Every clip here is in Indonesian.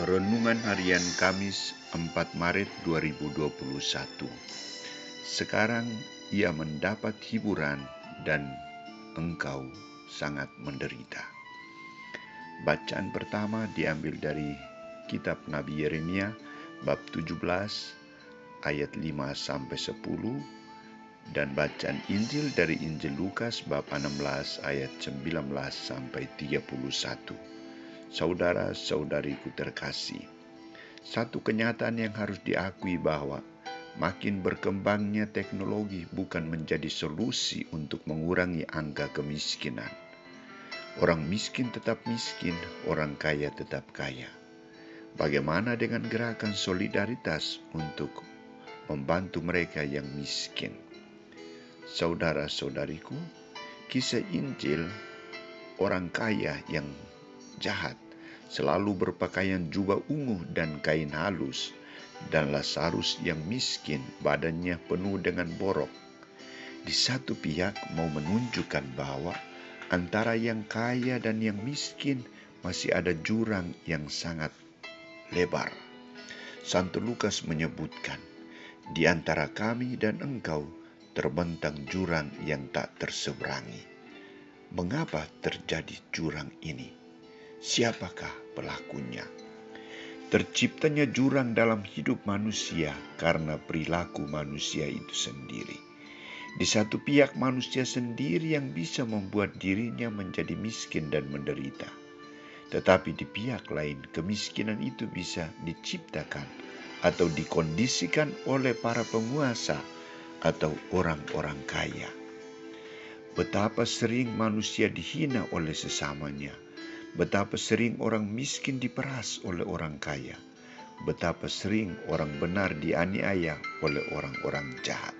Renungan Harian Kamis 4 Maret 2021. Sekarang ia mendapat hiburan dan engkau sangat menderita. Bacaan pertama diambil dari kitab Nabi Yeremia bab 17 ayat 5-10 dan bacaan Injil dari Injil Lukas bab 16 ayat 19-31. Saudara-saudariku terkasih, satu kenyataan yang harus diakui bahwa makin berkembangnya teknologi bukan menjadi solusi untuk mengurangi angka kemiskinan. Orang miskin tetap miskin, orang kaya tetap kaya. Bagaimana dengan gerakan solidaritas untuk membantu mereka yang miskin? Saudara-saudariku, kisah Injil orang kaya yang jahat selalu berpakaian jubah ungu dan kain halus, dan Lazarus yang miskin badannya penuh dengan borok. Di satu pihak mau menunjukkan bahwa antara yang kaya dan yang miskin masih ada jurang yang sangat lebar. Santo Lukas menyebutkan, di antara kami dan engkau terbentang jurang yang tak terseberangi. Mengapa terjadi jurang ini? Siapakah pelakunya? Terciptanya jurang dalam hidup manusia karena perilaku manusia itu sendiri. Di satu pihak manusia sendiri yang bisa membuat dirinya menjadi miskin dan menderita. Tetapi di pihak lain kemiskinan itu bisa diciptakan atau dikondisikan oleh para penguasa atau orang-orang kaya. Betapa sering manusia dihina oleh sesamanya. Betapa sering orang miskin diperas oleh orang kaya. Betapa sering orang benar dianiaya oleh orang-orang jahat.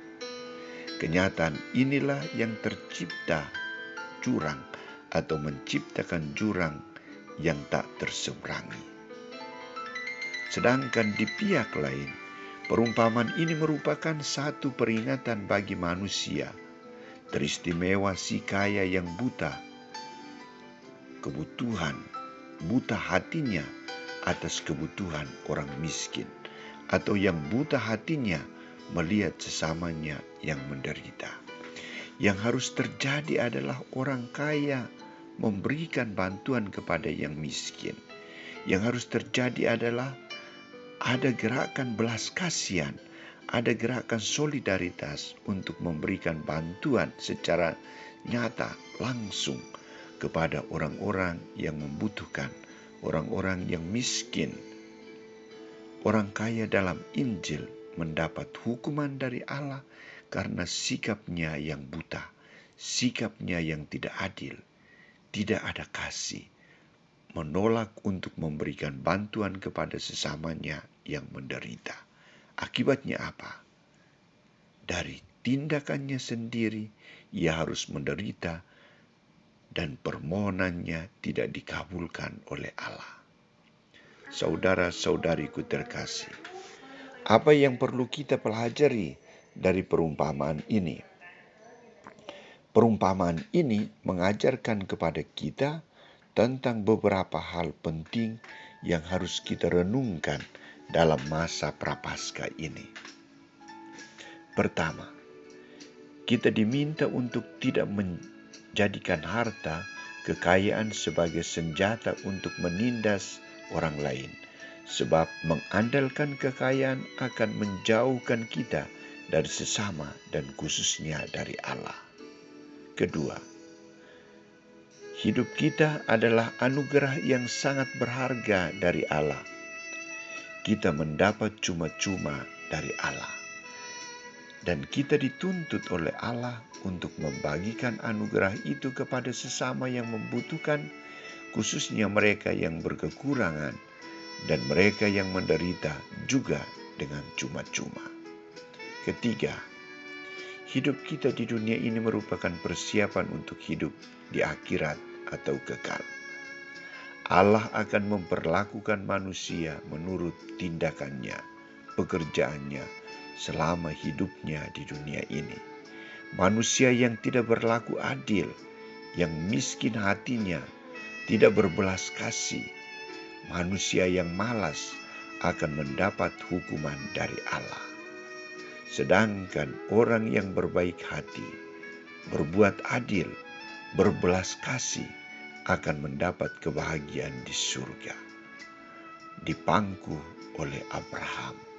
Kenyataan inilah yang tercipta jurang atau menciptakan jurang yang tak terseberangi. Sedangkan di pihak lain, perumpamaan ini merupakan satu peringatan bagi manusia. Teristimewa si kaya yang buta hatinya atas kebutuhan orang miskin, atau yang buta hatinya melihat sesamanya yang menderita. Yang harus terjadi adalah orang kaya memberikan bantuan kepada yang miskin. Yang harus terjadi adalah ada gerakan belas kasihan, ada gerakan solidaritas untuk memberikan bantuan secara nyata langsung kepada orang-orang yang membutuhkan, orang-orang yang miskin. Orang kaya dalam Injil mendapat hukuman dari Allah karena sikapnya yang buta, sikapnya yang tidak adil, tidak ada kasih, menolak untuk memberikan bantuan kepada sesamanya yang menderita. Akibatnya apa? Dari tindakannya sendiri, ia harus menderita dan permohonannya tidak dikabulkan oleh Allah. Saudara-saudariku terkasih, apa yang perlu kita pelajari dari perumpamaan ini? Perumpamaan ini mengajarkan kepada kita tentang beberapa hal penting yang harus kita renungkan dalam masa Prapaskah ini. Pertama, kita diminta untuk tidak menjadikan harta, kekayaan sebagai senjata untuk menindas orang lain, sebab mengandalkan kekayaan akan menjauhkan kita dari sesama dan khususnya dari Allah. Kedua, hidup kita adalah anugerah yang sangat berharga dari Allah. Kita mendapat cuma-cuma dari Allah. Dan kita dituntut oleh Allah untuk membagikan anugerah itu kepada sesama yang membutuhkan, khususnya mereka yang berkekurangan dan mereka yang menderita juga dengan cuma-cuma. Ketiga, hidup kita di dunia ini merupakan persiapan untuk hidup di akhirat atau kekal. Allah akan memperlakukan manusia menurut tindakannya, pekerjaannya, selama hidupnya di dunia ini. Manusia yang tidak berlaku adil, yang miskin hatinya, tidak berbelas kasih, manusia yang malas akan mendapat hukuman dari Allah. Sedangkan orang yang berbaik hati, berbuat adil, berbelas kasih akan mendapat kebahagiaan di surga, dipangku oleh Abraham.